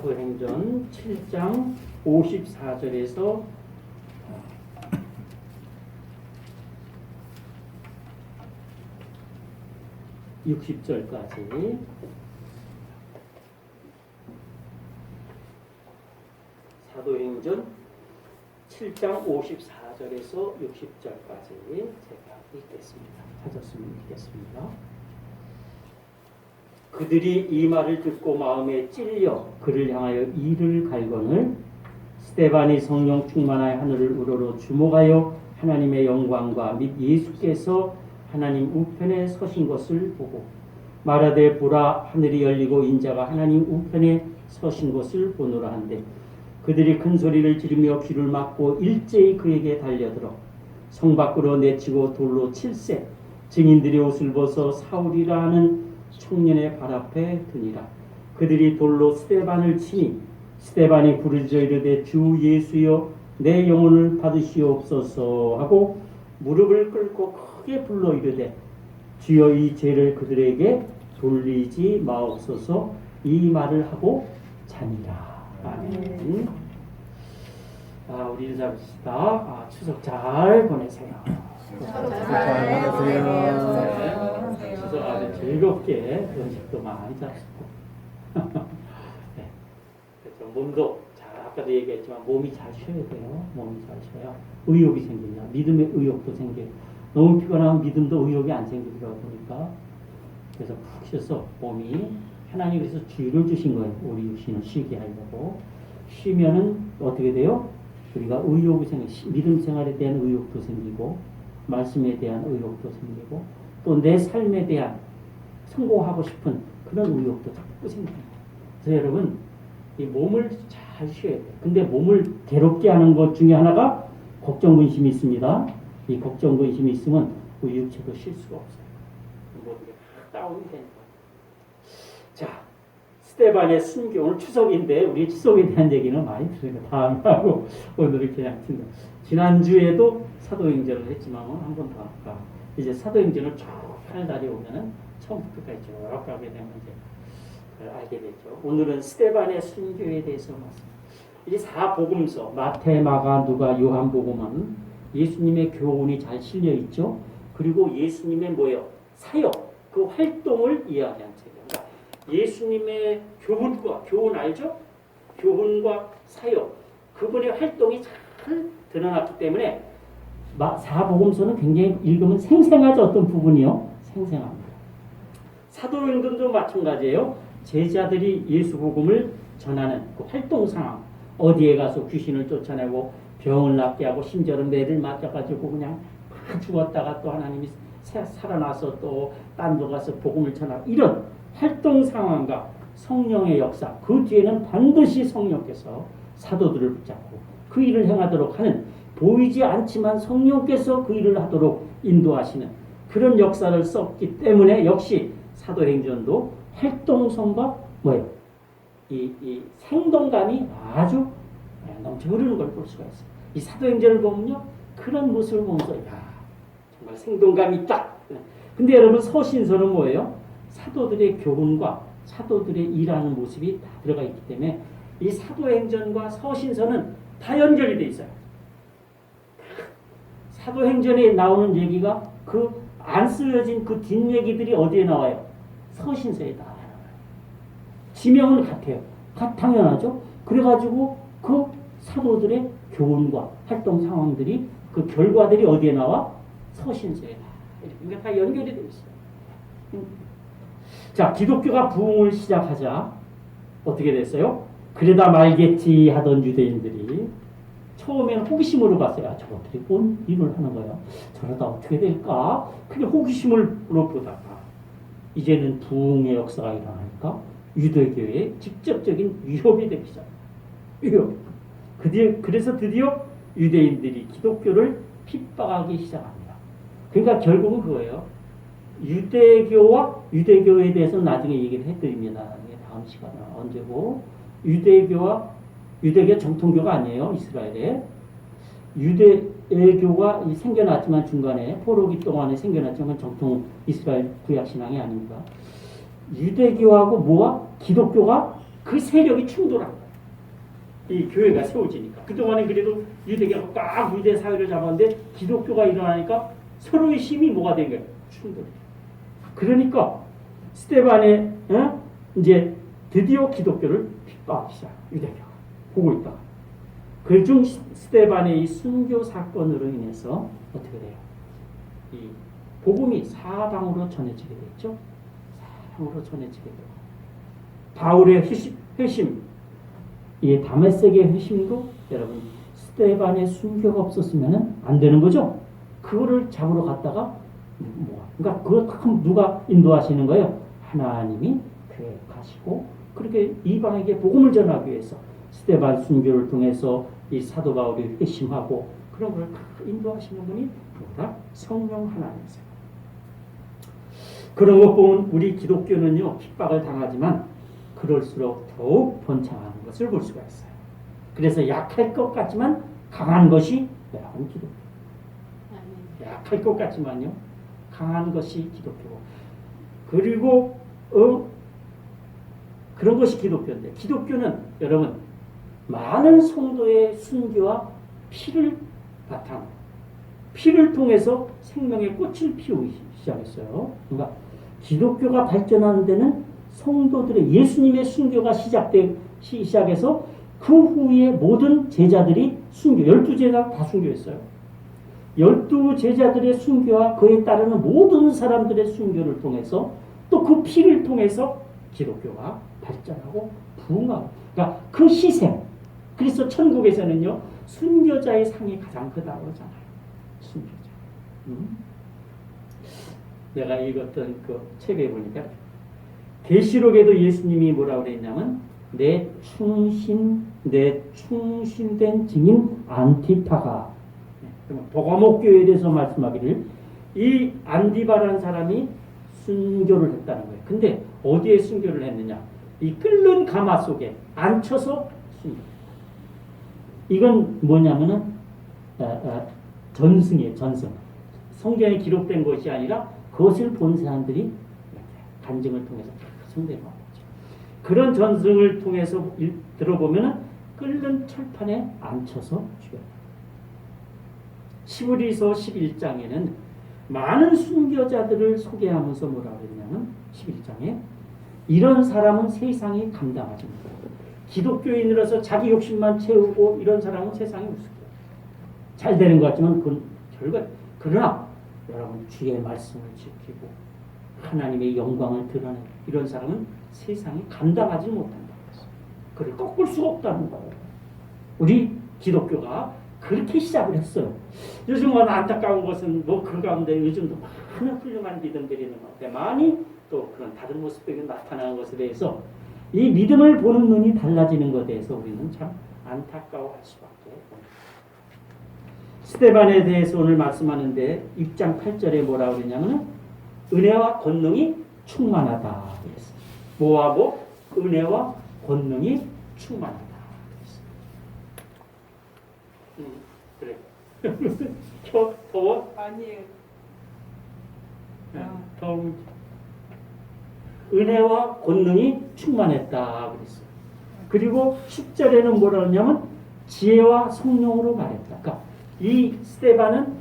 사도행전 7장 54절에서 60절까지 사도행전 7장 54절에서 60절까지 제가 읽겠습니다. 찾았으면 읽겠습니다. 그들이 이 말을 듣고 마음에 찔려 그를 향하여 이를 갈거늘 스데반이 성령 충만하여 하늘을 우러러 주목하여 하나님의 영광과 및 예수께서 하나님 우편에 서신 것을 보고 말하되 보라 하늘이 열리고 인자가 하나님 우편에 서신 것을 보노라 한데 그들이 큰 소리를 지르며 귀를 막고 일제히 그에게 달려들어 성 밖으로 내치고 돌로 칠세 증인들이 옷을 벗어 사울이라 하는 청년의 발 앞에 드니라. 그들이 돌로 스데반을 치니 스데반이 부르짖어 이르되 주 예수여 내 영혼을 받으시옵소서 하고 무릎을 꿇고 크게 불러 이르되 주여 이 죄를 그들에게 돌리지 마옵소서 이 말을 하고 자니라. 아멘. 우리 인사합시다. 추석 잘 보내세요. 추석 잘 보내세요. 추석 아주 즐겁게 음식도 많이 잡수고 네. 그래서 몸도 아까도 얘기했지만 몸이 잘 쉬어야 돼요. 몸이 잘 쉬어야 의욕이 생기냐. 믿음의 의욕도 생겨요. 너무 피곤하면 믿음도 의욕이 안 생기더라고 보니까. 그래서 푹 쉬어서 몸이 하나님이 그래서 주의를 주신 거예요. 우리 육신을 쉬게 하려고. 쉬면은 어떻게 돼요? 우리가 의욕이 생기고 믿음 생활에 대한 의욕도 생기고 말씀에 대한 의욕도 생기고 또 내 삶에 대한 성공하고 싶은 그런 의욕도 자꾸 생깁니다. 그래서 여러분 이 몸을 잘 쉬어야 돼요. 근데 몸을 괴롭게 하는 것 중에 하나가 걱정 근심이 있습니다. 이 걱정 근심이 있으면 우리 육체도 쉴 수가 없어요. 모든 게 다운이 되는 거예요. 자, 스데반의 순교 오늘 추석인데 우리 추석에 대한 얘기는 많이 들으니까 다음에 하고 오늘은 그냥 듣는. 지난주에도 사도행전을 했지만 한 번 더 할까. 이제 사도행전을 쭉 하는 날이 오면은 처음부터 끝까지 쭉 가게 되면 이제 그걸 알게 되죠. 오늘은 스데반의 순교에 대해서 말씀. 이 사복음서 마태, 마가, 누가, 요한복음은 예수님의 교훈이 잘 실려 있죠. 그리고 예수님의 뭐예요? 사역, 그 활동을 이야기한 책이에요. 그러니까 예수님의 교훈 알죠? 교훈과 사역, 그분의 활동이 잘 드러났기 때문에 사복음서는 굉장히 읽으면 생생하죠. 어떤 부분이요? 생생합니다. 사도행전도 마찬가지예요. 제자들이 예수 복음을 전하는 그 활동 상황, 어디에 가서 귀신을 쫓아내고 병을 낫게 하고 심지어는 매를 맞아가지고 그냥 다 죽었다가 또 하나님이 살아나서 또 딴 데 가서 복음을 전하고 이런 활동 상황과 성령의 역사, 그 뒤에는 반드시 성령께서 사도들을 붙잡고 그 일을 행하도록 하는 보이지 않지만 성령께서 그 일을 하도록 인도하시는 그런 역사를 썼기 때문에 역시 사도행전도 활동성과 뭐예요? 이 생동감이 아주 넘쳐 흐르는 걸 볼 수가 있어요. 이 사도행전을 보면요. 그런 모습을 보면서 정말 생동감이 있다. 근데 여러분 서신서는 뭐예요? 사도들의 교훈과 사도들의 일하는 모습이 다 들어가 있기 때문에 이 사도행전과 서신서는 다 연결이 돼 있어요. 사도행전에 나오는 얘기가 그 안 쓰여진 그 뒷얘기들이 어디에 나와요? 서신서에 나와요. 지명은 같아요. 당연하죠. 그래가지고 그 사도들의 교훈과 활동 상황들이 그 결과들이 어디에 나와? 서신서에 나와. 그러니까 다 연결이 되어 있어요. 자, 기독교가 부흥을 시작하자 어떻게 됐어요? 그러다 말겠지 하던 유대인들이 처음에는 호기심으로 봤어요. 저것들이 뭔 일을 하는 거야? 저러다 어떻게 될까? 그게 호기심으로 보다가 이제는 부흥의 역사가 일어나니까 유대교의 직접적인 위협이 되기 시작합니다. 위협. 그래서 드디어 유대인들이 기독교를 핍박하기 시작합니다. 그러니까 결국은 그거예요. 유대교에 대해서는 나중에 얘기를 해드립니다. 다음 시간에 언제고 유대교 정통교가 아니에요. 이스라엘에 유대교가 생겨났지만 중간에 포로기 동안에 생겨났지만 정통 이스라엘 구약 신앙이 아닙니다. 유대교하고 뭐와 기독교가 그 세력이 충돌한 거예요. 이 교회가 세워지니까. 그동안에 그래도 유대교가 꽉 유대 사회를 잡았는데 기독교가 일어나니까 서로의 힘이 뭐가 된 거예요? 충돌이. 그러니까 스데반의 이제 드디어 기독교를 핍박하기 시작. 유대교가 보고 있다. 그중 스데반의 이 순교 사건으로 인해서 어떻게 돼요? 이 복음이 사방으로 전해지게 됐죠. 사방으로 전해지게 되고 바울의 회심, 이 다메섹의 회심도 여러분 스데반의 순교가 없었으면 안 되는 거죠. 그거를 잡으러 갔다가 그러니까 그거 누가 인도하시는 거예요? 하나님이 계획하시고 그렇게 이방에게 복음을 전하기 위해서 스데반 순교를 통해서 이 사도 바울이 회심하고 그런 걸 인도하시는 분이 누구다? 성령 하나님이세요. 그런 것 보면 우리 기독교는요 핍박을 당하지만 그럴수록 더욱 번창하는 것을 볼 수가 있어요. 그래서 약할 것 같지만 강한 것이 여러분 기독교. 약할 것 같지만요 강한 것이 기독교고 그리고 그런 것이 기독교인데 기독교는 여러분 많은 성도의 순교와 피를 바탕 피를 통해서 생명의 꽃을 피우기 시작했어요. 그러니까 기독교가 발전하는 데는 성도들의 예수님의 순교가 시작해서 그 후에 모든 제자들이 순교 12제자 다 순교했어요. 12제자들의 순교와 그에 따르는 모든 사람들의 순교를 통해서 또 그 피를 통해서 기독교가 발전하고 부흥하고 그러니까 그 희생 그래서 천국에서는요 순교자의 상이 가장 크다고 그러잖아요. 순교자. 내가 읽었던 그 책에 보니까 계시록에도 예수님이 뭐라고 그랬냐면 내 충신된 증인 안티파가 버가목 교회에 대해서 말씀하기를 이 안디바라는 사람이 순교를 했다는 거예요. 근데 어디에 순교를 했느냐? 이 끓는 가마 속에 앉혀서 순교. 이건 뭐냐면은 전승이에요. 전승. 성경에 기록된 것이 아니라 그것을 본 사람들이 간증을 통해서 성대를 받았죠. 그런 전승을 통해서 들어보면은 끓는 철판에 앉혀서 죽였다. 시브리서 11장에는 많은 순교자들을 소개하면서 뭐라고 그랬냐면 11장에 이런 사람은 세상이 감당하지 못한다. 기독교인으로서 자기 욕심만 채우고 이런 사람은 세상이 우습게 잘 되는 것 같지만 그건 결과 그러나 여러분 주의 말씀을 지키고 하나님의 영광을 드러내는 이런 사람은 세상이 감당하지 못한다. 그를 꺾을 수가 없다는 거예요. 우리 기독교가 그렇게 시작을 했어요. 요즘은 안타까운 것은 뭐 그 가운데 요즘도 많은 훌륭한 믿음들이 있는 것 같아요. 많이 또 그런 다른 모습들이 나타나는 것에 대해서 이 믿음을 보는 눈이 달라지는 것에 대해서 우리는 참 안타까워할 수밖에 없습니다. 스데반에 대해서 오늘 말씀하는데 6장 8절에 뭐라고 그러냐면 은혜와 권능이 충만하다 그랬어요. 뭐하고? 은혜와 권능이 충만하다 그랬어요. 그래. 더워? 아니에요. 더워. 은혜와 권능이 충만했다 그랬어요. 그리고 10절에는 뭐라 그러냐면 지혜와 성령으로 말했다. 그러니까 이 스데반은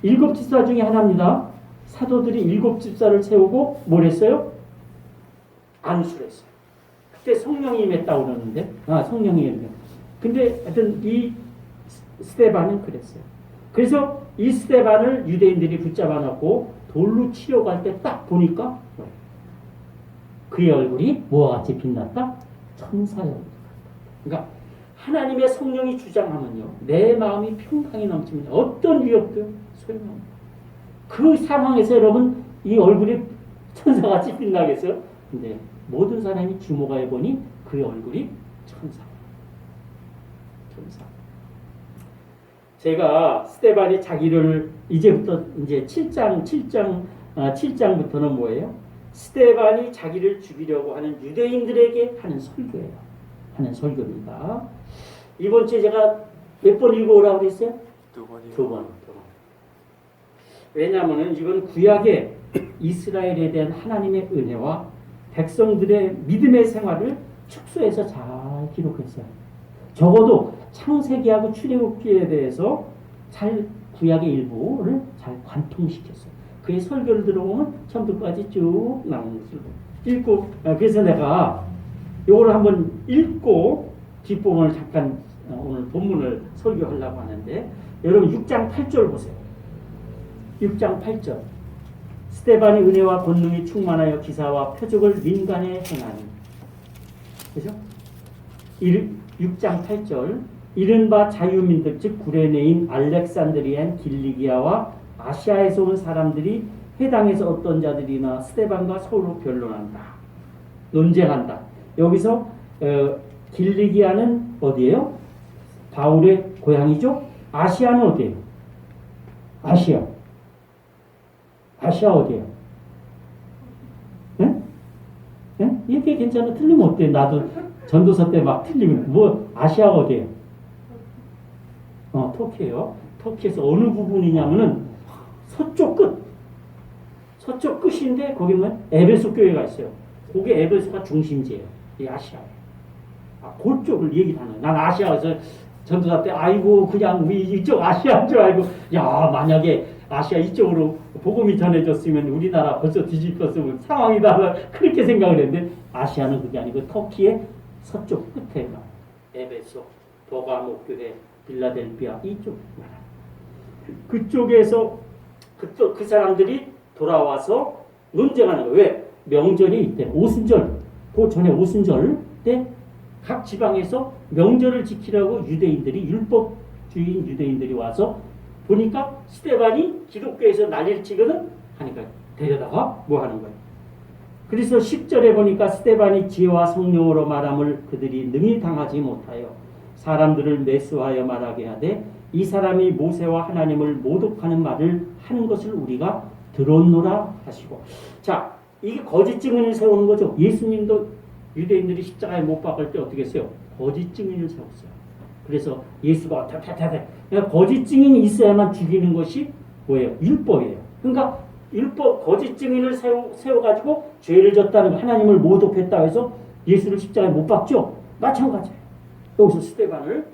7집사 중에 하나입니다. 사도들이 7집사를 세우고 뭘 했어요? 안수를 했어요. 그때 성령이 임했다고 그러는데 성령이 임했다. 근데 하여튼 이 스데반은 그랬어요. 그래서 이 스데반을 유대인들이 붙잡아 놓고 돌로 치려고 할 때 딱 보니까 그의 얼굴이 뭐와 같이 빛났다? 천사의 얼굴. 그러니까 하나님의 성령이 주장하면요 내 마음이 평강이 넘치면 어떤 위협도 소용없습니다. 그 상황에서 여러분 이 얼굴이 천사같이 빛나겠어요? 근데 모든 사람이 주목해 보니 그의 얼굴이 천사. 제가 스데반이 자기를 이제부터 이제 7장부터는 뭐예요? 스데반이 자기를 죽이려고 하는 유대인들에게 하는 설교예요. 하는 설교입니다. 이번 주에 제가 몇 번 읽어오라고 그랬어요? 두 번이요. 두 번. 왜냐하면 이건 구약의 이스라엘에 대한 하나님의 은혜와 백성들의 믿음의 생활을 축소해서 잘 기록했어요. 적어도 창세기하고 출애굽기에 대해서 잘 구약의 일부를 잘 관통시켰어요. 그의 설교를 들어보면 처음부터까지 쭉 나오는 것을 읽고, 그래서 내가 이걸 한번 읽고 뒷부분을 잠깐 오늘 본문을 설교하려고 하는데, 여러분 6장 8절 보세요. 6장 8절. 스데반이 은혜와 권능이 충만하여 기사와 표적을 민간에 행하니. 그죠? 6장 8절. 이른바 자유민들 즉 구레네인 알렉산드리안 길리기아와 아시아에서 온 사람들이 해당에서 어떤 자들이나 스데반과 서로 변론한다. 논쟁한다. 여기서 길리기아는 어디예요? 바울의 고향이죠? 아시아는 어디예요? 아시아 어디예요? 응? 응? 이게 괜찮아. 틀리면 어때? 나도 전도서 때 막 틀리면 뭐 아시아 어디예요? 터키예요. 터키에서 어느 부분이냐면은 서쪽 끝인데 거기는 에베소 교회가 있어요. 그게 에베소가 중심지예요. 이 아시아에. 그쪽을 얘기하는. 난 아시아에서 전도사 때 아이고 그냥 우리 이쪽 아시아인 줄 알고, 야 만약에 아시아 이쪽으로 복음이 전해졌으면 우리나라 벌써 뒤집혔으면 상황이다 그렇게 생각을 했는데, 아시아는 그게 아니고 터키의 서쪽 끝에가 에베소, 버가모 교회, 빌라델피아 이쪽 그쪽에서 그 사람들이 돌아와서 논쟁하는 거예요. 왜? 명절이 있대. 오순절, 그 전에 오순절 때 각 지방에서 명절을 지키라고 유대인들이, 율법주의인 유대인들이 와서 보니까 스데반이 기독교에서 난리를 치거든 하니까 데려다가 뭐 하는 거예요. 그래서 10절에 보니까 스데반이 지혜와 성령으로 말함을 그들이 능히 당하지 못하여 사람들을 매수하여 말하게 하되, 이 사람이 모세와 하나님을 모독하는 말을 하는 것을 우리가 들었노라 하시고. 자, 이게 거짓 증인을 세우는 거죠. 예수님도 유대인들이 십자가에 못 박을 때 어떻게 했어요? 거짓 증인을 세웠어요. 그래서 예수가 그러니까 거짓 증인이 있어야만 죽이는 것이 뭐예요? 율법이에요. 그러니까 율법 거짓 증인을 세워가지고 죄를 졌다는 거, 하나님을 모독했다고 해서 예수를 십자가에 못 박죠? 마찬가지예요. 여기서 스데반을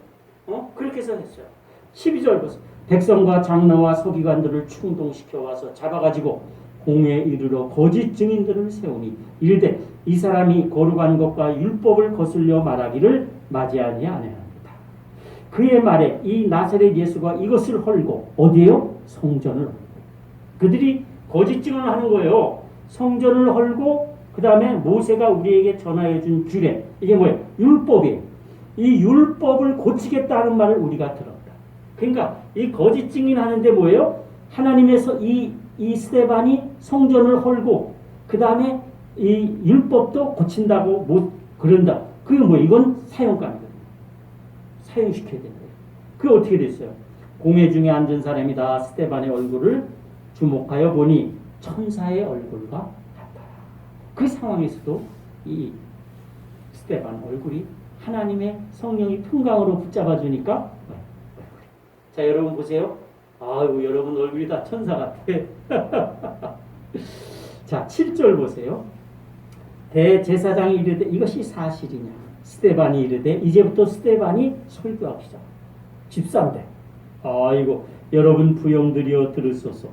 그렇게 해서 했어요. 12절 보세요. 백성과 장로와 서기관들을 충동시켜 와서 잡아가지고 공회에 이르러 거짓 증인들을 세우니 이르되 이 사람이 거룩한 것과 율법을 거슬려 말하기를 맞이하지 아니합니다. 그의 말에 이 나사렛 예수가 이것을 헐고 어디에요? 성전을 헐고. 그들이 거짓 증언을 하는 거예요. 성전을 헐고 그 다음에 모세가 우리에게 전하여 준 규례, 이게 뭐예요? 율법이에요. 이 율법을 고치겠다는 말을 우리가 들었다. 그러니까 이 거짓 증인하는데 뭐예요? 하나님에서 이 스데반이 성전을 헐고 그 다음에 이 율법도 고친다고 못 그런다. 그게 뭐 이건 사형감이거든요. 사형시켜야 되는 거예요. 그게 어떻게 됐어요? 공회 중에 앉은 사람이 다 스데반의 얼굴을 주목하여 보니 천사의 얼굴과 같더라. 그 상황에서도 이 스데반 얼굴이 하나님의 성령이 평강으로 붙잡아 주니까. 자, 여러분 보세요. 아이고, 여러분 얼굴이 다 천사 같아. 자, 7절 보세요. 대제사장이 이르되 이것이 사실이냐? 스데반이 이르되 이제부터 스데반이 설교하기 시작. 집사인데, 아이고, 여러분 부형들이여 들으소서.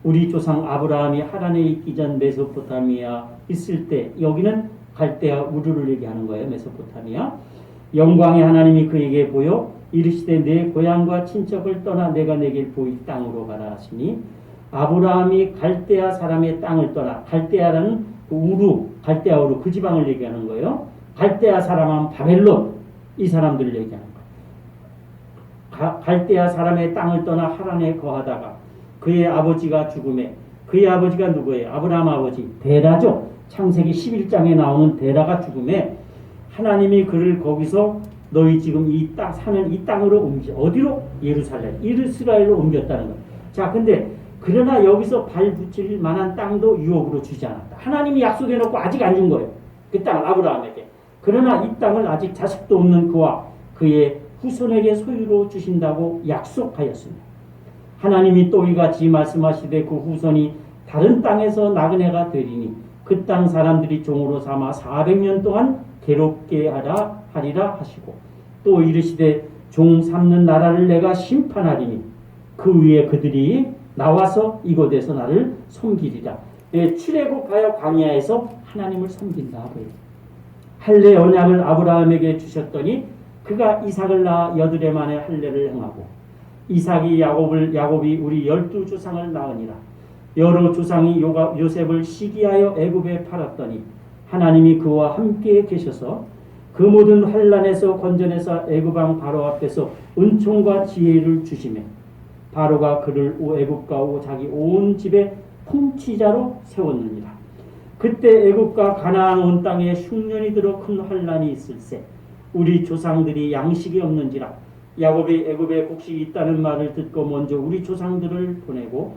우리 조상 아브라함이 하란에 있기 전 메소포타미아 있을 때, 여기는 갈대아 우르를 얘기하는 거예요. 메소포타미아. 영광의 하나님이 그에게 보여 이르시되 내 고향과 친척을 떠나 내가 내게 보일 땅으로 가라 하시니, 아브라함이 갈대아 사람의 땅을 떠나, 갈대아라는 우루, 갈대아 우루 그 지방을 얘기하는 거예요. 갈대아 사람은 바벨론, 이 사람들을 얘기하는 거예요. 갈대아 사람의 땅을 떠나 하란에 거하다가 그의 아버지가 죽음에, 그의 아버지가 누구예요? 아브라함 아버지 데라죠. 창세기 11장에 나오는 데라가 죽음에 하나님이 그를 거기서 너희 지금 이 땅 사는 이 땅으로 어디로? 예루살렘, 이스라엘로 옮겼다는 거예요. 자, 근데 그러나 여기서 발 붙일 만한 땅도 유업으로 주지 않았다. 하나님이 약속해놓고 아직 안 준 거예요. 그 땅을 아브라함에게. 그러나 이 땅을 아직 자식도 없는 그와 그의 후손에게 소유로 주신다고 약속하였습니다. 하나님이 또 이같이 말씀하시되 그 후손이 다른 땅에서 나그네가 되리니 그 땅 사람들이 종으로 삼아 400년 동안 괴롭게 하리라 하시고 또 이르시되 종 삼는 나라를 내가 심판하리니 그 위에 그들이 나와서 이곳에서 나를 섬기리라. 출애굽하여 광야에서 하나님을 섬긴다. 할례 언약을 아브라함에게 주셨더니 그가 이삭을 낳아 여드레 만에 할례를 행하고 이삭이 야곱이 우리 12조상을 낳으니라. 여러 조상이 요셉을 시기하여 애굽에 팔았더니 하나님이 그와 함께 계셔서 그 모든 환난에서 건져내사 애굽 왕 바로 앞에서 은총과 지혜를 주시매 바로가 그를 애굽과 자기 온 집에 통치자로 세웠느니라. 그때 애굽과 가나안 온 땅에 흉년이 들어 큰 환난이 있을세 우리 조상들이 양식이 없는지라 야곱이 애굽에 곡식이 있다는 말을 듣고 먼저 우리 조상들을 보내고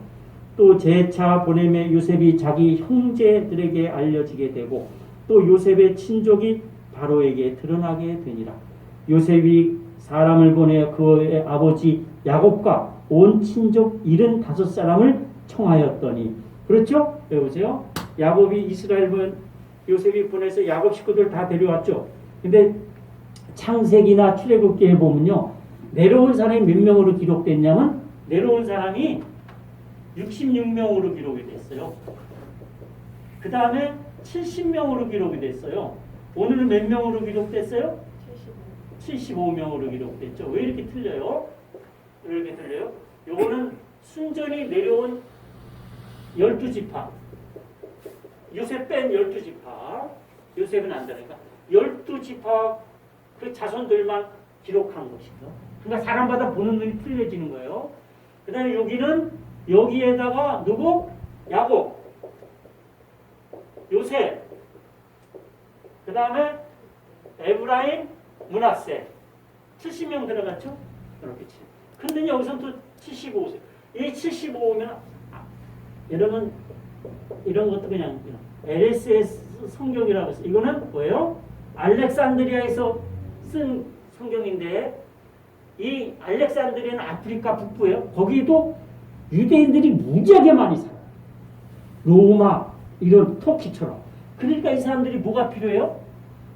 또 재차 보내매 요셉이 자기 형제들에게 알려지게 되고 또 요셉의 친족이 바로에게 드러나게 되니라. 요셉이 사람을 보내 그의 아버지 야곱과 온 친족 75사람을 청하였더니 그렇죠? 배우세요. 야곱이 이스라엘 요셉이 보내서 야곱 식구들 다 데려왔죠. 근데 창세기나 출애굽기에 보면요. 내려온 사람이 몇 명으로 기록됐냐면 내려온 사람이 66명으로 기록이 됐어요. 그 다음에 70명으로 기록이 됐어요. 오늘은 몇 명으로 기록됐어요? 75명으로 기록됐죠. 왜 이렇게 틀려요? 왜 이렇게 틀려요? 요거는 순전히 내려온 12지파. 요셉 뺀 12지파. 요셉은 안 되니까. 12지파 그 자손들만 기록한 것이죠. 그러니까 사람마다 보는 눈이 틀려지는 거예요. 그 다음에 여기는 여기에다가 누구? 야곱, 요셉, 그 다음에 에브라임, 므낫세 70명 들어갔죠? 이렇게 치. 근데 여기서는 또 75세. 이 75면 여러분 이런 것도 그냥 LSS 성경이라고 했어요. 이거는 뭐예요? 알렉산드리아에서 쓴 성경인데 이 알렉산드리아는 아프리카 북부예요. 거기도 유대인들이 무지하게 많이 살아요. 로마 이런 터키처럼. 그러니까 이 사람들이 뭐가 필요해요?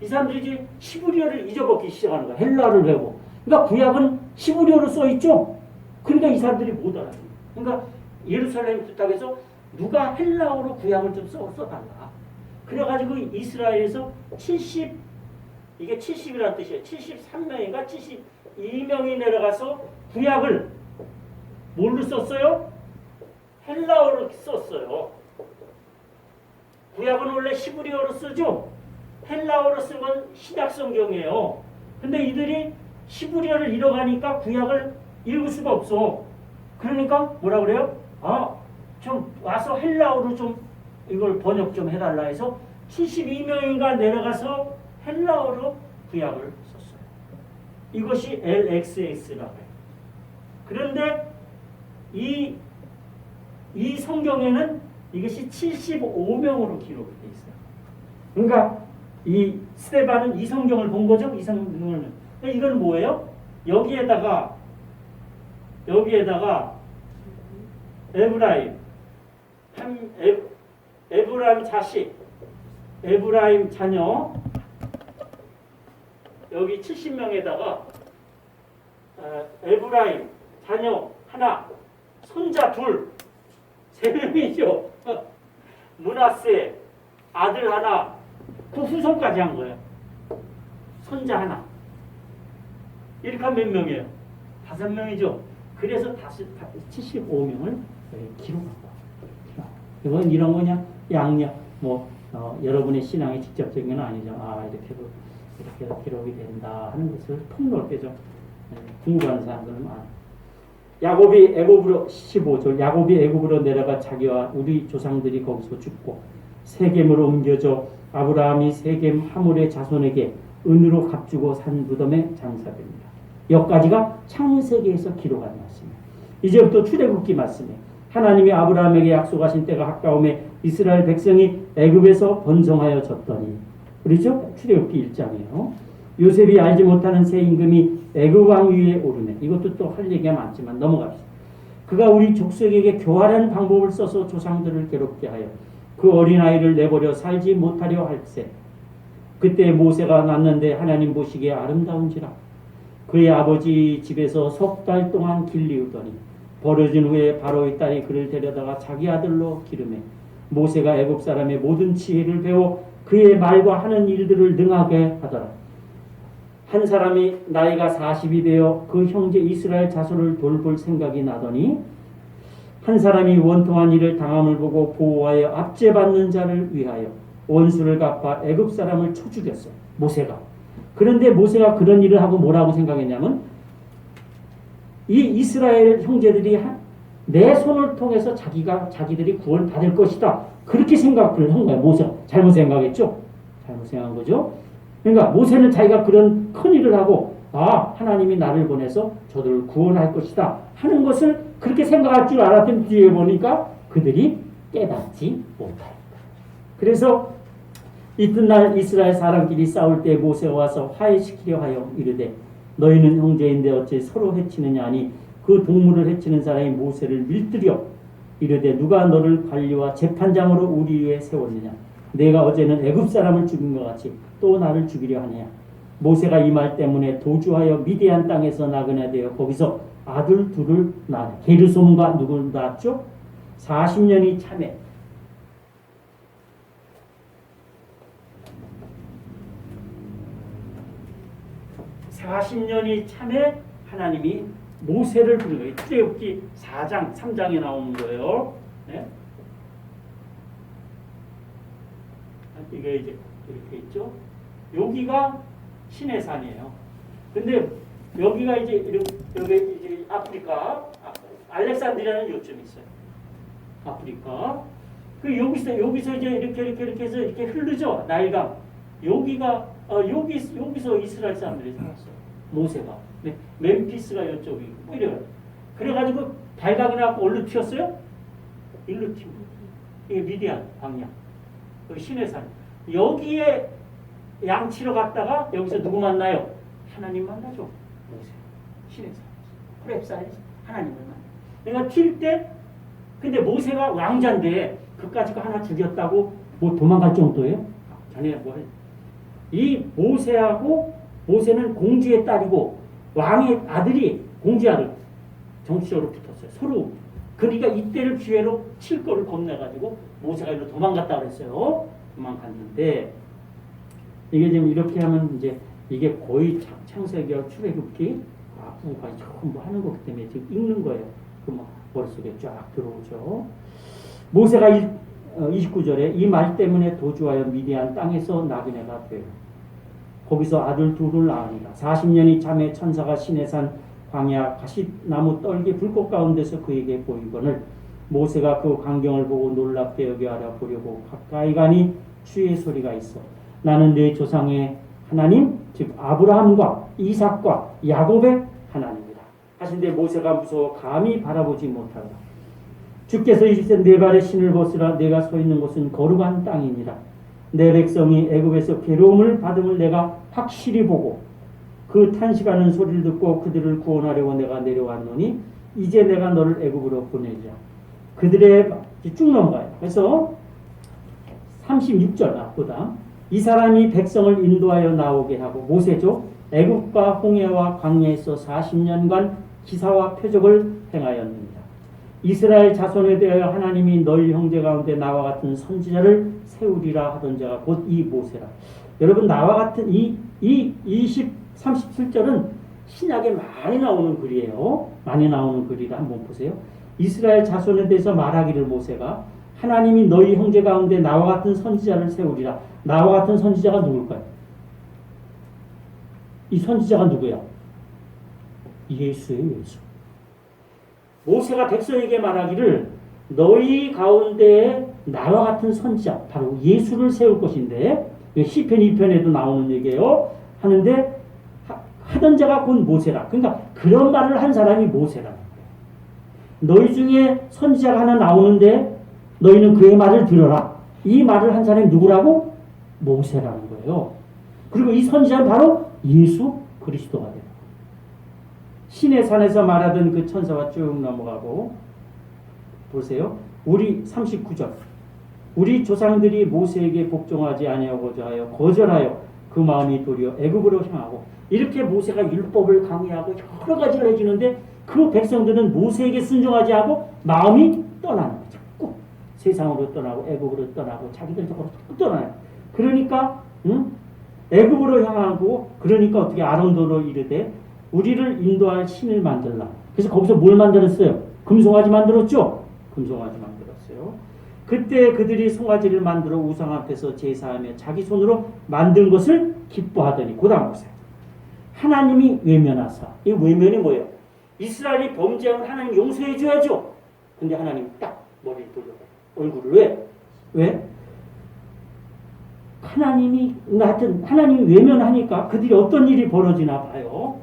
이 사람들이 이제 히브리어를 잊어먹기 시작하는 거야. 헬라어를 배우고. 그러니까 구약은 히브리어로 써있죠. 그러니까 이 사람들이 못 알아요. 그러니까 예루살렘 부탁해서 누가 헬라어로 구약을 좀 써달라. 그래가지고 이스라엘에서 이게 70이라는 뜻이에요. 73명인가 72명이 내려가서 구약을 뭘로 썼어요? 헬라어로 썼어요. 구약은 원래 히브리어로 쓰죠? 헬라어로 쓰면 신약성경이에요. 근데 이들이 히브리어를 잃어가니까 구약을 읽을 수가 없어. 그러니까 뭐라 그래요? 좀 와서 헬라어로 좀 이걸 번역 좀 해달라 해서 72명인가 내려가서 헬라어로 구약을 썼어요. 이것이 LXX라고 해요. 그런데 이 성경에는 이것이 75명으로 기록이 되어 있어요. 그러니까 이 스데반은 이 성경을 본 거죠. 이 성경을. 이건 뭐예요? 여기에다가 에브라임 자식, 에브라임 자녀 여기 70명에다가 에브라임 자녀 하나, 손자 둘, 3명이죠. 므낫세 아들 하나, 그 후손까지 한 거예요. 손자 하나. 이렇게 하면 몇 명이에요? 5명이죠. 그래서 75명을 기록한 거예요. 이건 이런 거냐? 양력 여러분의 신앙의 직접적인 건 아니죠. 이렇게 기록이 된다 하는 것을 폭넓게 좀 궁금한 사람들은 많아요. 야곱이 애굽으로 15절 야곱이 애굽으로 내려가 자기와 우리 조상들이 거기서 죽고 세겜으로 옮겨져 아브라함이 세겜 하물의 자손에게 은으로 값주고 산 무덤에 장사됩니다. 여기까지가 창세기에서 기록한 말씀입니다. 이제부터 출애굽기 말씀이에요. 하나님이 아브라함에게 약속하신 때가 가까움에 이스라엘 백성이 애굽에서 번성하여졌더니 그렇죠? 출애굽기 1장이에요. 요셉이 알지 못하는 새 임금이 애굽 왕 위에 오르네. 이것도 또 할 얘기가 많지만 넘어갑시다. 그가 우리 족속에게 교활한 방법을 써서 조상들을 괴롭게 하여 그 어린아이를 내버려 살지 못하려 할세. 그때 모세가 낳는데 하나님 보시기에 아름다운지라. 그의 아버지 집에서 석 달 동안 길리우더니 버려진 후에 바로의 딸이 그를 데려다가 자기 아들로 기르매 모세가 애굽 사람의 모든 지혜를 배워 그의 말과 하는 일들을 능하게 하더라. 한 사람이 나이가 40이 되어 그 형제 이스라엘 자손을 돌볼 생각이 나더니 한 사람이 원통한 일을 당함을 보고 보호하여 압제받는 자를 위하여 원수를 갚아 애굽 사람을 쳐 죽였어. 모세가. 그런데 모세가 그런 일을 하고 뭐라고 생각했냐면 이 이스라엘 형제들이 내 손을 통해서 자기들이 구원 받을 것이다. 그렇게 생각을 한 거예요. 모세가. 잘못 생각했죠? 잘못 생각한 거죠? 그러니까 모세는 자기가 그런 큰 일을 하고 하나님이 나를 보내서 저들을 구원할 것이다 하는 것을 그렇게 생각할 줄 알았더니 뒤에 보니까 그들이 깨닫지 못하였다. 그래서 이튿날 이스라엘 사람끼리 싸울 때 모세가 와서 화해시키려 하여 이르되 너희는 형제인데 어찌 서로 해치느냐 하니 그 동물을 해치는 사람이 모세를 밀들여 이르되 누가 너를 관리와 재판장으로 우리 위에 세웠느냐 내가 어제는 애굽 사람을 죽인 것 같이 또 나를 죽이려 하느냐. 모세가 이 말 때문에 도주하여 미디안 땅에서 나그네 되어 거기서 아들 둘을 낳았다. 게르솜과 누구를 낳았죠? 40년이 참에 40년이 참에 하나님이 모세를 부른 거예요. 출애굽기 4장, 3장에 나오는 거예요. 네? 이게 이제 이렇게 있죠. 여기가 시내산이에요. 근데 여기가 이제 여기 이제 아프리카, 알렉산드리아는 요쯤 있어요. 아프리카. 그 여기서 이제 이렇게 해서 이렇게 흐르죠. 나일강. 여기가 여기서 이스라엘 사람들이 살았어요. 모세가. 네, 멤피스가 이쪽이고 뭐 이래요. 그래가지고 발각이 나고 어디로 튀었어요? 일로 튀고. 이게 미디안 광야. 여기 시내산. 여기에 양치러 갔다가 여기서 누구 만나요? 하나님 만나죠. 모세. 시내산. 호렙산 하나님을 만나. 내가 튈 때 근데 모세가 왕자인데 그까짓 거 하나 죽였다고 뭐 도망갈 정도예요? 자네 뭐 해? 이 모세는 공주의 딸이고 왕의 아들이 공주의 아들 정치적으로 붙었어요. 서로. 그러니까 이때를 기회로 칠 거를 겁내가지고 모세가 이리로 도망갔다 그랬어요. 도망갔는데 이게 지금 이렇게 하면 이제 이게 거의 창세기와 출애굽기 앞부분까지 전부 하는 거기 때문에 지금 읽는 거예요. 그 막 머릿속에 쫙 들어오죠. 모세가 29절에 이 말 때문에 도주하여 미디안 땅에서 나그네가 돼요. 거기서 아들 둘을 낳으니라. 40년이 참에 천사가 시내산 광야 가시나무 떨기 불꽃 가운데서 그에게 보이거늘 모세가 그 광경을 보고 놀랍게 여겨 알아보려고 가까이 가니 주의 소리가 있어 나는 내 조상의 하나님 즉 아브라함과 이삭과 야곱의 하나님이다 하신데 모세가 무서워 감히 바라보지 못하다. 주께서 이르시되 내 발에 신을 벗으라 내가 서 있는 곳은 거룩한 땅이니라. 내 백성이 애굽에서 괴로움을 받음을 내가 확실히 보고 그 탄식하는 소리를 듣고 그들을 구원하려고 내가 내려왔노니 이제 내가 너를 애굽으로 보내리라. 그들의 쭉 넘어가요. 그래서 36절 앞보다 이 사람이 백성을 인도하여 나오게 하고 모세죠. 애굽과 홍해와 광야에서 40년간 기사와 표적을 행하였느니라. 이스라엘 자손에 대하여 하나님이 너희 형제 가운데 나와 같은 선지자를 세우리라 하던 자가 곧 이 모세라. 여러분 나와 같은 이 37절은 신약에 많이 나오는 글이에요. 많이 나오는 글이라 한번 보세요. 이스라엘 자손에 대해서 말하기를 모세가 하나님이 너희 형제 가운데 나와 같은 선지자를 세우리라. 나와 같은 선지자가 누굴까요? 이 선지자가 누구야? 예수예요. 예수. 모세가 백성에게 말하기를 너희 가운데 나와 같은 선지자 바로 예수를 세울 것인데 시편 2편에도 나오는 얘기예요. 하는데 하던 자가 곧 모세라. 그러니까 그런 말을 한 사람이 모세라는 거예요. 너희 중에 선지자가 하나 나오는데 너희는 그의 말을 들어라. 이 말을 한 사람이 누구라고? 모세라는 거예요. 그리고 이 선지자는 바로 예수 그리스도가 돼요. 신의 산에서 말하던 그 천사와 쭉 넘어가고 보세요. 우리 39절 우리 조상들이 모세에게 복종하지 아니하고자 하여 거절하여 그 마음이 도리어 애굽으로 향하고 이렇게 모세가 율법을 강의하고 여러 가지를 해주는데 그 백성들은 모세에게 순종하지 않고 마음이 떠나는 거죠. 자꾸 세상으로 떠나고 애굽으로 떠나고 자기들 쪽으로 자꾸 떠나요. 그러니까 애굽으로 향하고 그러니까 어떻게 아론도로 이르되 우리를 인도할 신을 만들라. 그래서 거기서 뭘 만들었어요? 금송아지 만들었죠? 금송아지 만들었어요. 그때 그들이 송아지를 만들어 우상 앞에서 제사하며 자기 손으로 만든 것을 기뻐하더니 그 다음 보세요. 하나님이 외면하사. 이 외면이 뭐예요? 이스라엘이 범죄하면 하나님 용서해 줘야죠. 근데 하나님 딱 머리를 돌려요. 얼굴을 왜? 하나님이 하여튼 하나님이 외면하니까 그들이 어떤 일이 벌어지나 봐요.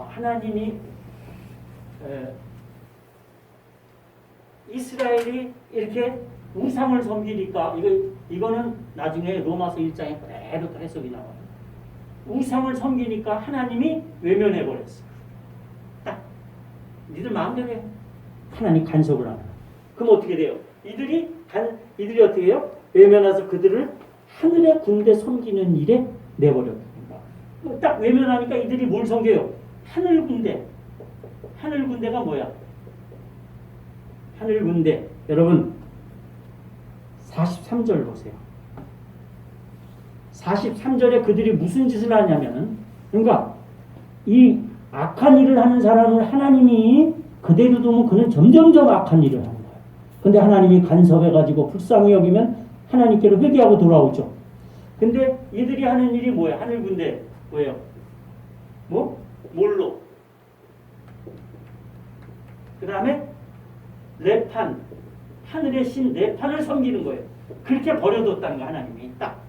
하나님이 이스라엘이 이렇게 우상을 섬기니까 이거는 나중에 로마서 1장에 그대로 해석이 나와요. 우상을 섬기니까 하나님이 외면해 버렸어요. 딱 니들 마음대로 해. 하나님 간섭을 하는. 그럼 어떻게 돼요? 이들이 어떻게 해요? 외면해서 그들을 하늘의 군대 섬기는 일에 내버렸습니다. 딱 외면하니까 이들이 뭘 섬겨요? 하늘 군대. 하늘 군대가 뭐야? 하늘 군대. 여러분 43절 보세요. 43절에 그들이 무슨 짓을 하냐면은 그러니까 이 악한 일을 하는 사람을 하나님이 그대로 두면 그는 점점점 악한 일을 하는 거예요. 근데 하나님이 간섭해가지고 불쌍히 여기면 하나님께로 회개하고 돌아오죠. 근데 이들이 하는 일이 뭐야? 하늘 군대 뭐예요? 뭘로? 그 다음에 레판, 하늘의 신 레판을 섬기는 거예요. 그렇게 버려뒀다는 거 하나님이 딱.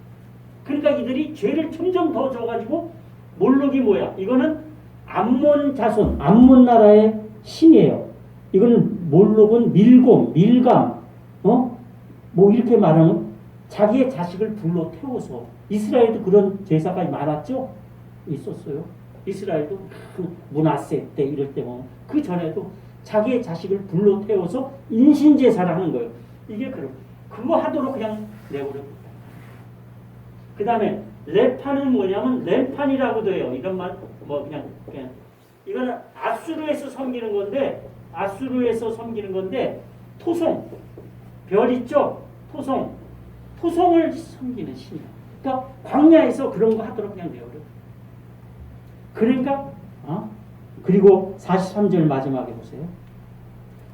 그러니까 이들이 죄를 점점 더 줘가지고 몰록이 뭐야? 이거는 암몬 자손, 암몬 나라의 신이에요. 이거는 몰록은 밀곰, 밀감, 뭐 이렇게 말하면 자기의 자식을 불러 태워서 이스라엘도 그런 제사가 많았죠? 있었어요. 이스라엘도 문하세 때 이럴 때 보면 그 전에도 자기의 자식을 불러 태워서 인신제사를 하는 거예요. 이게 그거 하도록 그냥 내버려. 그 다음에 레판은 뭐냐면 렘판이라고도 해요. 이런 말 그냥 이거는 아수르에서 섬기는 건데 토송 별 있죠? 토송을 섬기는 신이야. 그러니까 광야에서 그런 거 하도록 그냥 내버려. 그러니까 그리고 43절 마지막에 보세요.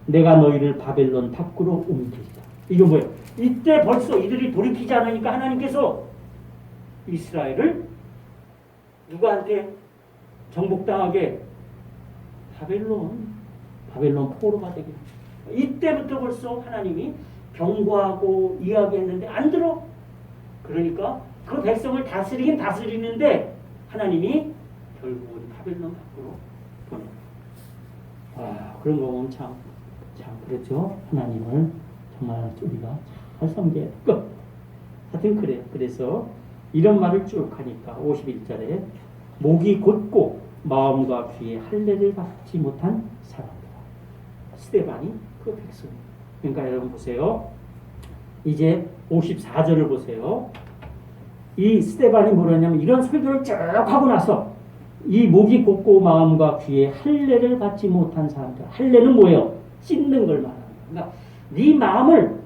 내가 너희를 바벨론 밖으로 옮기리라. 이거 뭐예요? 이때 벌써 이들이 돌이키지 않으니까 하나님께서 이스라엘을 누구한테 정복당하게 바벨론 포로가 되게. 이때부터 벌써 하나님이 경고하고 이야기했는데 안 들어. 그러니까 그 백성을 다스리긴 다스리는데 하나님이 결국은 바벨론 밖으로 보내. 그런 거 보면 참 그렇죠. 하나님을 정말 우리가 잘 섬겨야 될 것. 하여튼 그래요. 그래서 이런 말을 쭉 하니까 51절에 목이 곧고 마음과 귀에 할례를 받지 못한 사람들. 스데반이 그 백성. 그러니까 여러분 보세요. 이제 54절을 보세요. 이 스데반이 뭐라냐면 이런 설교를 쭉 하고 나서 이 목이 곧고 마음과 귀에 할례를 받지 못한 사람들. 할례는 뭐예요? 찢는 걸 말하는 거예요. 그러니까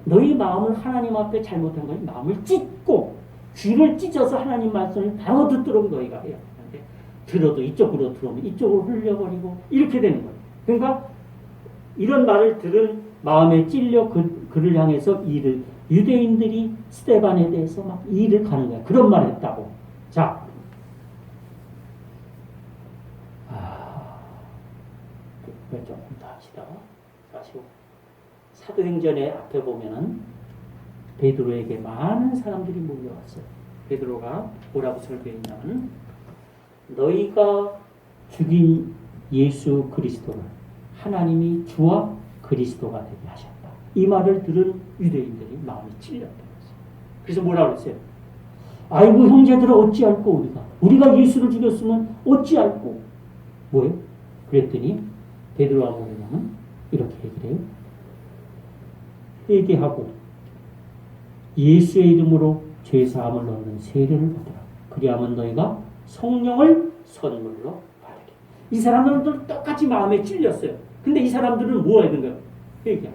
너희 마음을 하나님 앞에 잘못한 거니 마음을 찢고 귀를 찢어서 하나님 말씀을 바로 듣도록 너희가 해야 되는데 들어도 이쪽으로 들어오면 이쪽으로 흘려버리고 이렇게 되는 거예요. 그러니까 이런 말을 들은 마음에 찔려 그를 향해서 유대인들이 스데반에 대해서 막 일을 가는 거야. 그런 말을 했다고. 자, 조금 더 합시다. 45. 사도행전의 앞에 보면은 베드로에게 많은 사람들이 몰려왔어요. 베드로가 뭐라고 설교했냐면 너희가 죽인 예수 그리스도를 하나님이 주와 그리스도가 되게 하셨다. 이 말을 들은 유대인들이 마음이 찔렸다고 했어요. 그래서 뭐라고 했어요? 아이고 형제들아 어찌할꼬 우리가 예수를 죽였으면 어찌할꼬 뭐예요? 그랬더니 베드로가 뭐냐면 이렇게 얘기를 해요. 회개하고 예수의 이름으로 죄사함을 얻는 세례를 받으라. 그리하면 너희가 성령을 선물로 받으리. 이 사람들은 똑같이 마음에 찔렸어요. 근데 이 사람들은 뭐 하는 거예요? 얘기야.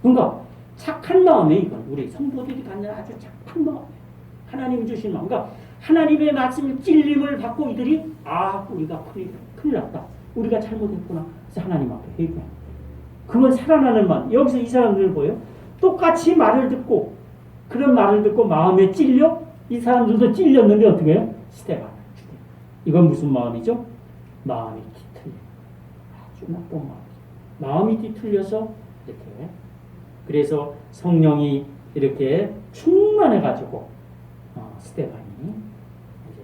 그러니까 착한 마음에 이건 우리 성도들이 갖는 아주 착한 마음. 하나님 주신 마음. 그러니까 하나님의 말씀을 찔림을 받고 이들이 우리가 큰일 났다. 우리가 잘못했구나. 그래서 하나님 앞에 회개합니다. 그건 살아나는 마음. 여기서 이 사람들 보여? 똑같이 말을 듣고 그런 말을 듣고 마음에 찔려? 이 사람들도 찔렸는데 어떻게 해요? 스테반. 이건 무슨 마음이죠? 마음이 뒤틀려. 아주 나쁜 마음. 마음이 뒤틀려서 이렇게. 그래서 성령이 이렇게 충만해가지고 스테반이 이제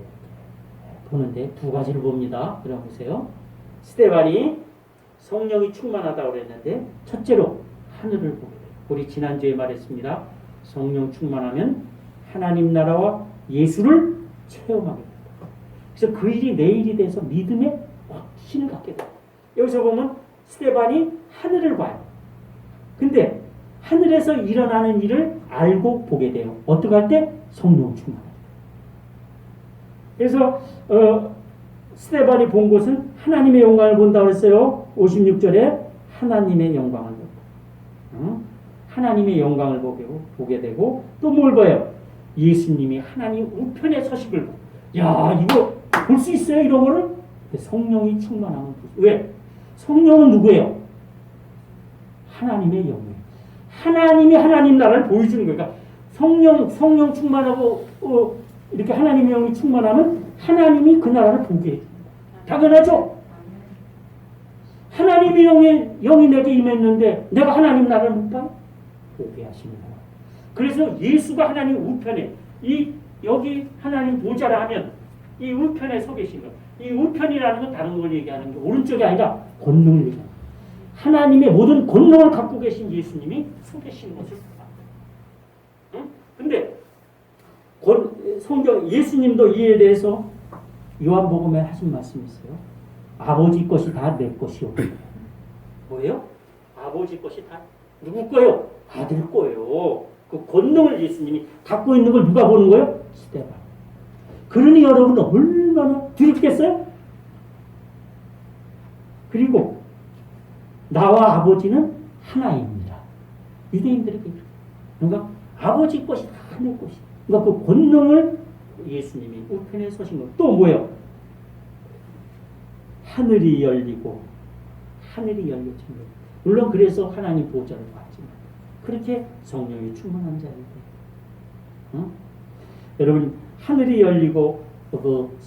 보는데 두 가지를 봅니다. 그럼 보세요. 스테반이 성령이 충만하다고 그랬는데 첫째로 하늘을 보게 돼요. 우리 지난주에 말했습니다. 성령 충만하면 하나님 나라와 예수를 체험하게 됩니다. 그래서 그 일이 내 일이 돼서 믿음의 확신을 갖게 돼요. 여기서 보면 스테반이 하늘을 봐요. 근데 하늘에서 일어나는 일을 알고 보게 돼요. 어떻게 할 때? 성령 충만. 그래서 스테반이 본 것은 하나님의 영광을 본다고 했어요. 56절에 하나님의 영광을 본다. 하나님의 영광을 보게 되고 또 뭘 봐요? 예수님이 하나님 우편에 서식을 봐. 야, 이거 볼 수 있어요? 이런 거를? 성령이 충만하면 왜? 성령은 누구예요? 하나님의 영이에요. 하나님이 하나님 나라를 보여주는 거예요. 그러니까 성령 충만하고 이렇게 하나님의 영이 충만하면 하나님이 그 나라를 보게 해요. 당연하죠? 하나님의 영이 내게 임했는데 내가 하나님 나라를 못 봐요? 보게 하시는 거예요. 그래서 예수가 하나님 우편에 여기 하나님 보좌라 하면 이 우편에 서 계신 거예요. 이 우편이라는 건 다른 걸 얘기하는 게 오른쪽이 아니라 권능을 얘기하는 거예요. 하나님의 모든 권능을 갖고 계신 예수님이 서 계신 것을 응? 근데 성경 예수님도 이에 대해서 요한복음에 하신 말씀이 있어요. 아버지 것이 다 내 것이요. 뭐예요? 아버지 것이 다 누구 거예요? 아들 거예요. 그 권능을 예수님이 갖고 있는 걸 누가 보는 거예요? 스테반. 그러니 여러분 얼마나 두렵겠어요? 그리고 나와 아버지는 하나입니다. 유대인들에게 그러니까 아버지 것이 다 내 것이. 그러니까 그 권능을 예수님이 우편에 서신 것. 또 뭐예요? 하늘이 열리고 열렸죠. 물론 그래서 하나님 보좌를 받지만 그렇게 성령이 충만한 자인데 여러분 하늘이 열리고 그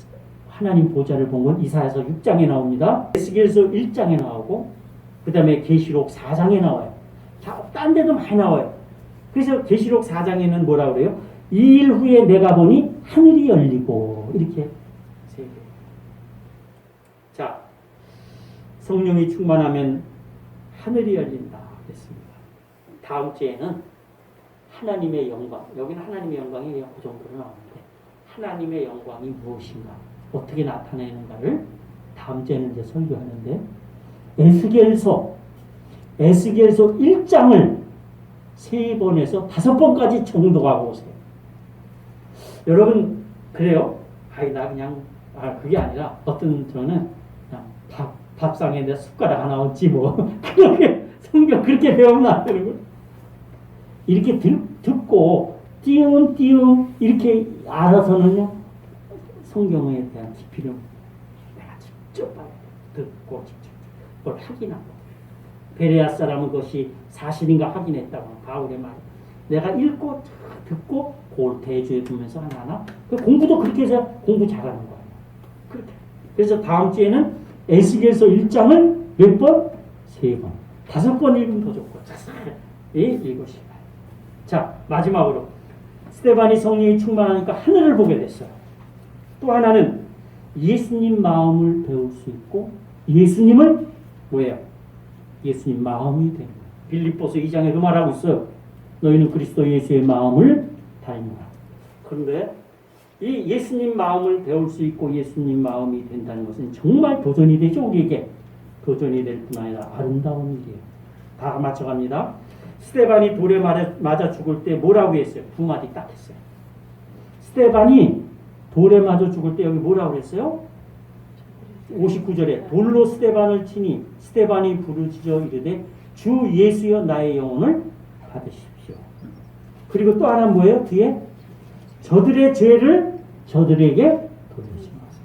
하나님 보좌를 본 건 이사야서 6장에 나옵니다. 에스겔서 1장에 나오고 그 다음에 계시록 4장에 나와요. 딴 데도 많이 나와요. 그래서 계시록 4장에는 뭐라 그래요? 이 일 후에 내가 보니 하늘이 열리고 이렇게 세 개. 자, 성령이 충만하면 하늘이 열린다 그랬습니다. 다음 주에는 하나님의 영광, 여기는 하나님의 영광이 그냥 그 정도로 나오는데 하나님의 영광이 무엇인가, 어떻게 나타내는가를 다음 주에는 이제 설교하는데 에스겔서 1장을 3번에서 5번까지 정독하고 오세요. 여러분 그래요? 나 그냥 그게 아니라 어떤 저는 그냥 밥상에 내 숟가락 하나 얹지 뭐 그렇게 성경 그렇게 배우면 안 되는 거예요. 이렇게 듣고 띄움 이렇게 알아서는요 성경에 대한 깊이를 내가 직접 듣고 직접 그걸 확인하고 베레아 사람은 그것이 사실인가 확인했다고 바울의 말 내가 읽고 듣고 그걸 대조해 보면서 하나하나 공부도 그렇게 해서 공부 잘하는 거예요. 그렇게. 그래서 다음 주에는 에스겔서 1장을 몇 번? 3번. 5번 읽으면 더 좋고 읽으시고. 자, 마지막으로 스테반이 성령이 충만하니까 하늘을 보게 됐어요. 또 하나는 예수님 마음을 배울 수 있고 예수님을 뭐예요? 예수님 마음이 되는 거예요. 빌립보서 2장에 그 말하고 있어요. 너희는 그리스도 예수의 마음을 닮으라. 그런데 이 예수님 마음을 배울 수 있고 예수님 마음이 된다는 것은 정말 도전이 되죠. 우리에게 도전이 될 뿐 아니라 아름다운 일이에요. 다 맞춰갑니다. 스테반이 돌에 맞아 죽을 때 뭐라고 했어요? 두 마디 딱 했어요. 스데반이 돌에 맞아 죽을 때 여기 뭐라고 그랬어요? 59절에 돌로 스데반을 치니 스데반이 부르짖어 이르되 주 예수여 나의 영혼을 받으십시오. 그리고 또 하나 뭐예요? 뒤에 저들의 죄를 저들에게 돌리지 마세요.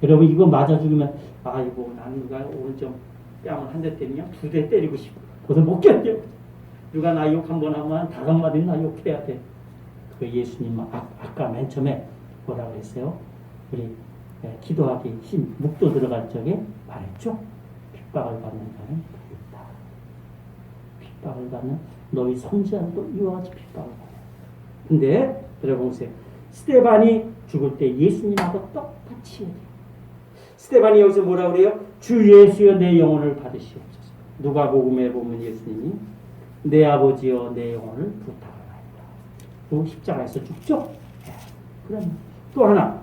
여러분 이거 맞아 죽으면 아이고 나는 누가 오늘 좀 뺨을 한 대 때리냐 2대 때리고 싶어. 그래서 못 견뎌. 누가 나 욕 한 번 하면 5마디 나 욕해야 돼. 그 예수님 아까 맨 처음에 뭐라고 그랬어요? 우리 기도하기 묵도 들어갈 적에 말했죠. 핍박을 받는 자는 있다. 핍박을 받는 너희 선지자도 이와 같이 핍박을 받아. 근데 여러분 보세요. 스데반이 죽을 때 예수님하고 똑같이 해요. 스데반이 여기서 뭐라고 그래요? 주 예수여 내 영혼을 받으시옵소서. 누가복음에 보면 예수님이 내 아버지여 내 영혼을 부탁하나이다. 또 십자가에서 죽죠? 그럼 또 하나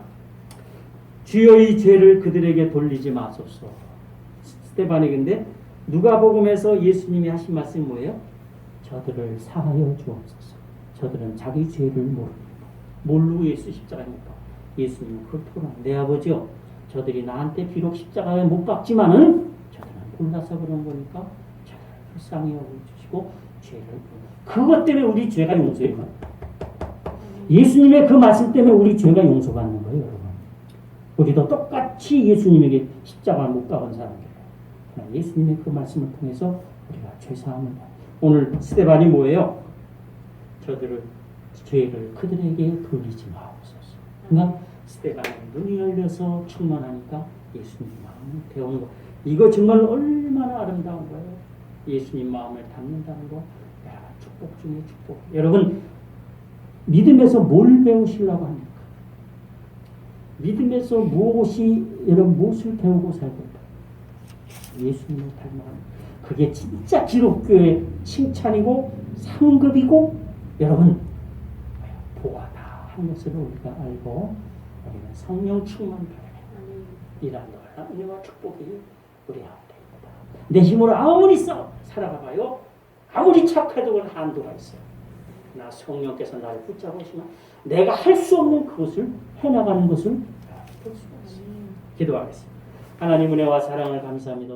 주여 이 죄를 그들에게 돌리지 마소서. 스데반이 근데 누가복음에서 예수님이 하신 말씀이 뭐예요? 저들을 사하여 주옵소서. 저들은 자기 죄를 모릅니다. 모르고 예수 십자가에 못 박아. 예수님은 그걸 토론. 내 아버지요, 저들이 나한테 비록 십자가에 못 박지만은 저들은 몰라서 그런 거니까 저들을 불쌍히 여겨주시고 죄를 그것 때문에 우리 죄가 용서해요. 예수님의 그 말씀 때문에 우리 죄가 용서받는 거예요, 여러분. 우리도 똑같이 예수님에게 십자가를 못 박은 사람들이에요. 예수님의 그 말씀을 통해서 우리가 죄사함을 받아요. 오늘 스데반이 뭐예요? 저들을 죄를 그들에게 돌리지 마옵소서. 그러니까 스데반의 눈이 열려서 충만하니까 예수님 마음을 배우는 거. 이거 정말 얼마나 아름다운 거예요. 예수님 마음을 담는다는 거. 야, 축복 중에 축복. 여러분 믿음에서 뭘 배우시려고 합니까? 믿음에서 여러분 무엇을 배우고 살고있다. 예수님을 닮아가는. 그게 진짜 기독교의 칭찬이고 상급이고 여러분 보아다 하는 것을 우리가 알고 우리는 성령 충만 바라며 이런 놀라운 은혜와 축복이 우리 가운데 있다. 내 힘으로 아무리 살아가봐요. 아무리 착해도 한도가 있어요. 나 성령께서 나를 붙잡으시면 내가 할 수 없는 그것을 해나가는 것을 볼 수가 있어요. 기도하겠습니다. 하나님 은혜와 사랑을 감사합니다.